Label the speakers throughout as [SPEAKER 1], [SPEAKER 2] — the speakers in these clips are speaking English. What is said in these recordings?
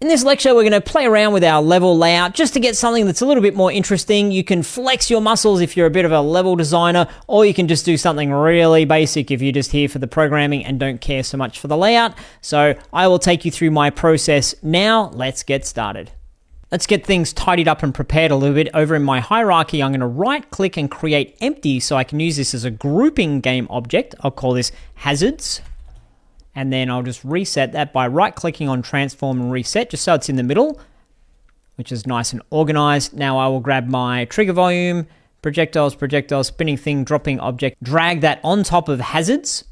[SPEAKER 1] In this lecture, we're going to play around with our level layout just to get something that's a little bit more interesting. You can flex your muscles if you're a bit of a level designer, or you can just do something really basic if you're just here for the programming and don't care so much for the layout. So I will take you through my process now. Let's get started. Let's get things tidied up and prepared a little bit. Over in my hierarchy, I'm going to right click and create empty so I can use this as a grouping game object. I'll call this hazards. And then I'll just reset that by right-clicking on Transform and Reset, just so it's in the middle, which is nice and organized. Now I will grab my trigger volume, projectiles, spinning thing, dropping object, drag that on top of hazards,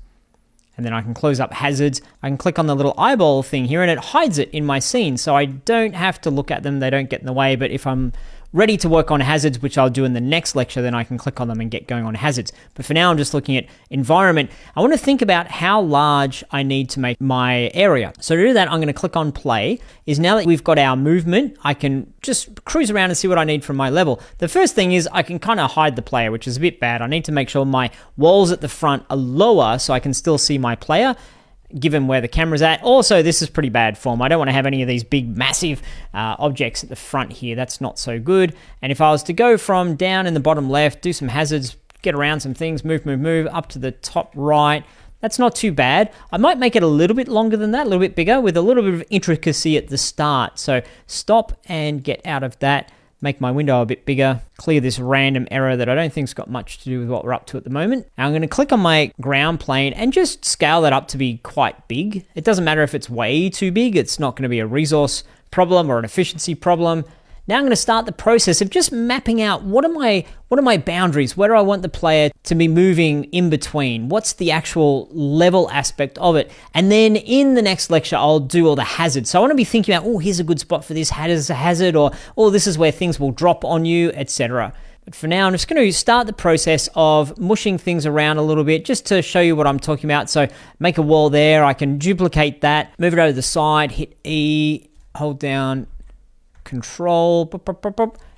[SPEAKER 1] and then I can close up hazards. I can click on the little eyeball thing here, and it hides it in my scene, so I don't have to look at them. They don't get in the way, but if I'm ready to work on hazards, which I'll do in the next lecture, then I can click on them and get going on hazards. But for now, I'm just looking at environment. I want to think about how large I need to make my area. So to do that, I'm going to click on play. Now that we've got our movement, I can just cruise around and see what I need from my level. The first thing is I can kind of hide the player, which is a bit bad. I need to make sure my walls at the front are lower so I can still see my player, given where the camera's at. Also, this is pretty bad form. I don't want to have any of these big, massive objects at the front here. That's not so good. And if I was to go from down in the bottom left, do some hazards, get around some things, move, up to the top right, that's not too bad. I might make it a little bit longer than that, a little bit bigger, with a little bit of intricacy at the start. So stop and get out of that. Make my window a bit bigger, clear this random error that I don't think's got much to do with what we're up to at the moment. Now I'm going to click on my ground plane and just scale that up to be quite big. It doesn't matter if it's way too big. It's not going to be a resource problem or an efficiency problem. Now I'm going to start the process of just mapping out what are my boundaries? Where do I want the player to be moving in between? What's the actual level aspect of it? And then in the next lecture, I'll do all the hazards. So I want to be thinking about, oh, here's a good spot for this hazard, or oh, this is where things will drop on you, etc. But for now, I'm just going to start the process of mushing things around a little bit just to show you what I'm talking about. So make a wall there. I can duplicate that, move it over to the side, hit E, hold down Control,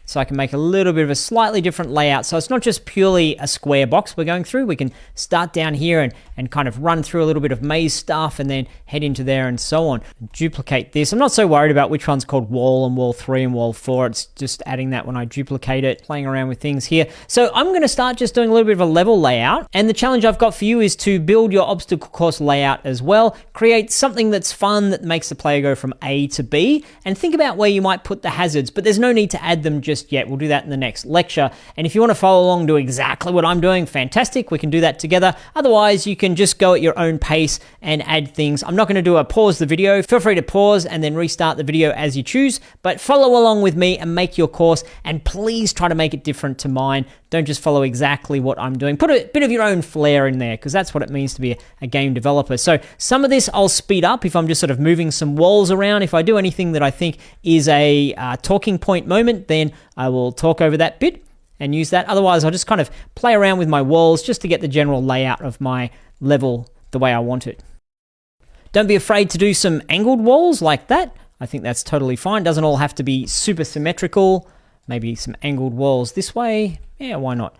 [SPEAKER 1] so I can make a little bit of a slightly different layout. So it's not just purely a square box we're going through. We can start down here and kind of run through a little bit of maze stuff and then head into there and so on. Duplicate this. I'm not so worried about which one's called wall and wall 3 and wall 4. It's just adding that when I duplicate it, playing around with things here. So I'm going to start just doing a little bit of a level layout. And the challenge I've got for you is to build your obstacle course layout as well. Create something that's fun that makes the player go from A to B, and think about where you might put the hazards, but there's no need to add them just yet. We'll do that in the next lecture. And if you want to follow along, do exactly what I'm doing, fantastic. We can do that together. Otherwise, you can just go at your own pace and add things. I'm not going to do a pause the video. Feel free to pause and then restart the video as you choose, but follow along with me and make your course, and please try to make it different to mine. Don't just follow exactly what I'm doing. Put a bit of your own flair in there, because that's what it means to be a game developer. So some of this I'll speed up if I'm just sort of moving some walls around. If I do anything that I think is a talking point moment, then I will talk over that bit and use that. Otherwise, I'll just kind of play around with my walls just to get the general layout of my level the way I want it. Don't be afraid to do some angled walls like that. I think that's totally fine. Doesn't all have to be super symmetrical. Maybe some angled walls this way. Yeah, why not?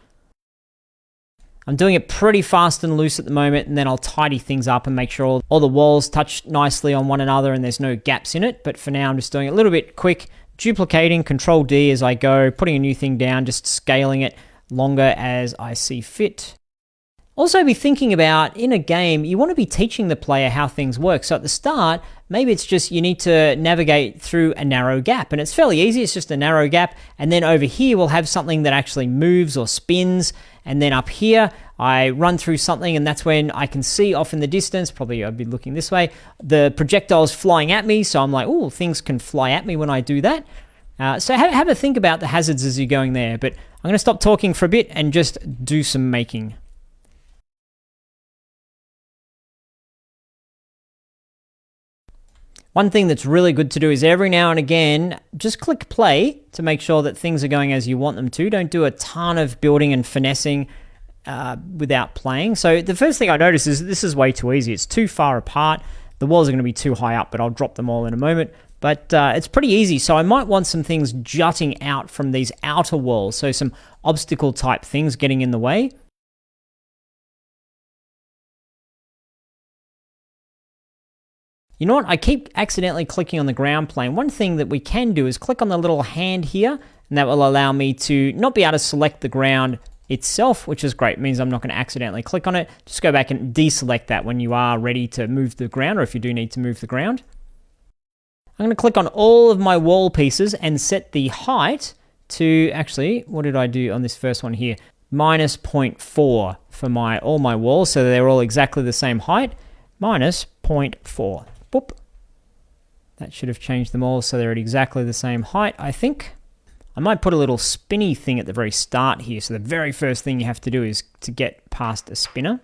[SPEAKER 1] I'm doing it pretty fast and loose at the moment, and then I'll tidy things up and make sure all the walls touch nicely on one another and there's no gaps in it. But for now, I'm just doing it a little bit quick, duplicating, Control D as I go, putting a new thing down, just scaling it longer as I see fit. Also be thinking about, in a game, you want to be teaching the player how things work. So at the start, maybe it's just you need to navigate through a narrow gap, and it's fairly easy. It's just a narrow gap. And then over here, we'll have something that actually moves or spins. And then up here, I run through something, and that's when I can see off in the distance, probably I'd be looking this way, the projectile's flying at me. So I'm like, oh, things can fly at me when I do that. So have a think about the hazards as you're going there. But I'm going to stop talking for a bit and just do some making. One thing that's really good to do is every now and again, just click play to make sure that things are going as you want them to. Don't do a ton of building and finessing without playing. So the first thing I notice is this is way too easy. It's too far apart. The walls are going to be too high up, but I'll drop them all in a moment. But it's pretty easy. So I might want some things jutting out from these outer walls. So some obstacle type things getting in the way. You know what? I keep accidentally clicking on the ground plane. One thing that we can do is click on the little hand here, and that will allow me to not be able to select the ground itself, which is great. It means I'm not going to accidentally click on it. Just go back and deselect that when you are ready to move the ground, or if you do need to move the ground. I'm going to click on all of my wall pieces and set the height to, actually, what did I do on this first one here? Minus 0.4 for all my walls, so they're all exactly the same height. Minus 0.4. Boop. That should have changed them all so they're at exactly the same height, I think. I might put a little spinny thing at the very start here. So the very first thing you have to do is to get past a spinner.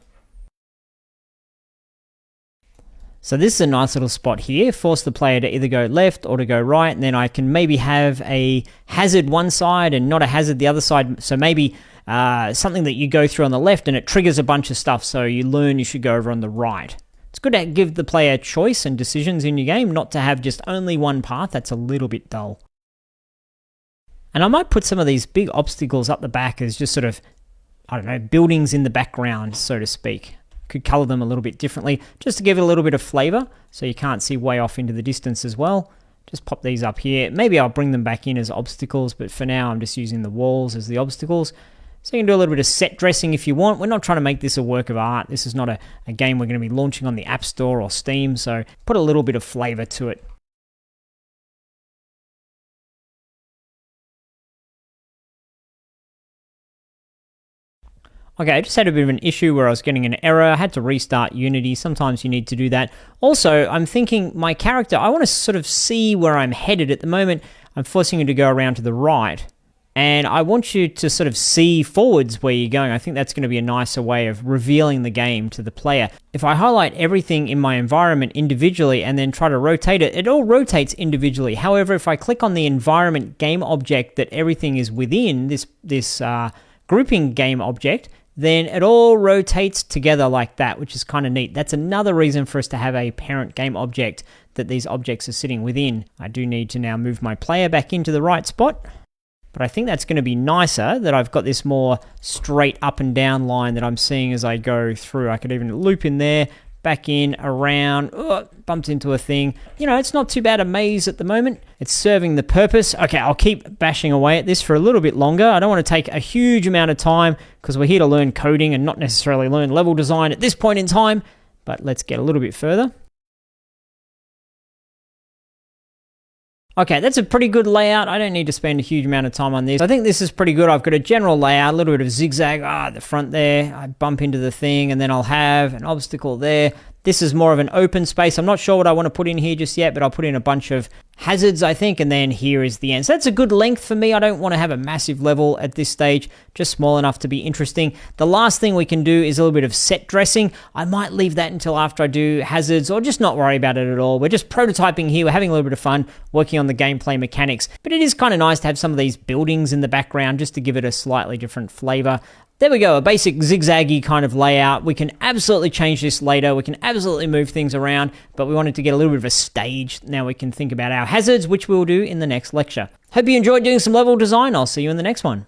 [SPEAKER 1] So this is a nice little spot here. Force the player to either go left or to go right. And then I can maybe have a hazard one side and not a hazard the other side. So maybe something that you go through on the left and it triggers a bunch of stuff. So you learn you should go over on the right. It's good to give the player choice and decisions in your game, not to have just only one path. That's a little bit dull. And I might put some of these big obstacles up the back as just sort of, I don't know, buildings in the background, so to speak. Could color them a little bit differently, just to give it a little bit of flavor, so you can't see way off into the distance as well. Just pop these up here. Maybe I'll bring them back in as obstacles, but for now I'm just using the walls as the obstacles. So you can do a little bit of set dressing if you want. We're not trying to make this a work of art. This is not a game we're going to be launching on the App Store or Steam, so put a little bit of flavor to it. Okay, I just had a bit of an issue where I was getting an error. I had to restart Unity. Sometimes you need to do that. Also, I'm thinking my character, I want to sort of see where I'm headed. At the moment, I'm forcing you to go around to the right. And I want you to sort of see forwards where you're going. I think that's going to be a nicer way of revealing the game to the player. If I highlight everything in my environment individually and then try to rotate it, it all rotates individually. However, if I click on the environment game object that everything is within, this grouping game object, then it all rotates together like that, which is kind of neat. That's another reason for us to have a parent game object that these objects are sitting within. I do need to now move my player back into the right spot. But I think that's going to be nicer that I've got this more straight up and down line that I'm seeing as I go through. I could even loop in there, back in, around, bumped into a thing. You know, it's not too bad a maze at the moment. It's serving the purpose. Okay, I'll keep bashing away at this for a little bit longer. I don't want to take a huge amount of time because we're here to learn coding and not necessarily learn level design at this point in time. But let's get a little bit further. Okay, that's a pretty good layout. I don't need to spend a huge amount of time on this. I think this is pretty good. I've got a general layout, a little bit of zigzag at the front there. I bump into the thing and then I'll have an obstacle there. This is more of an open space. I'm not sure what I want to put in here just yet, but I'll put in a bunch of hazards, I think, and then here is the end. So that's a good length for me. I don't want to have a massive level at this stage, just small enough to be interesting. The last thing we can do is a little bit of set dressing. I might leave that until after I do hazards or just not worry about it at all. We're just prototyping here. We're having a little bit of fun working on the gameplay mechanics, but it is kind of nice to have some of these buildings in the background just to give it a slightly different flavor. There we go, a basic zigzaggy kind of layout. We can absolutely change this later. We can absolutely move things around, but we wanted to get a little bit of a stage. Now we can think about our hazards, which we'll do in the next lecture. Hope you enjoyed doing some level design. I'll see you in the next one.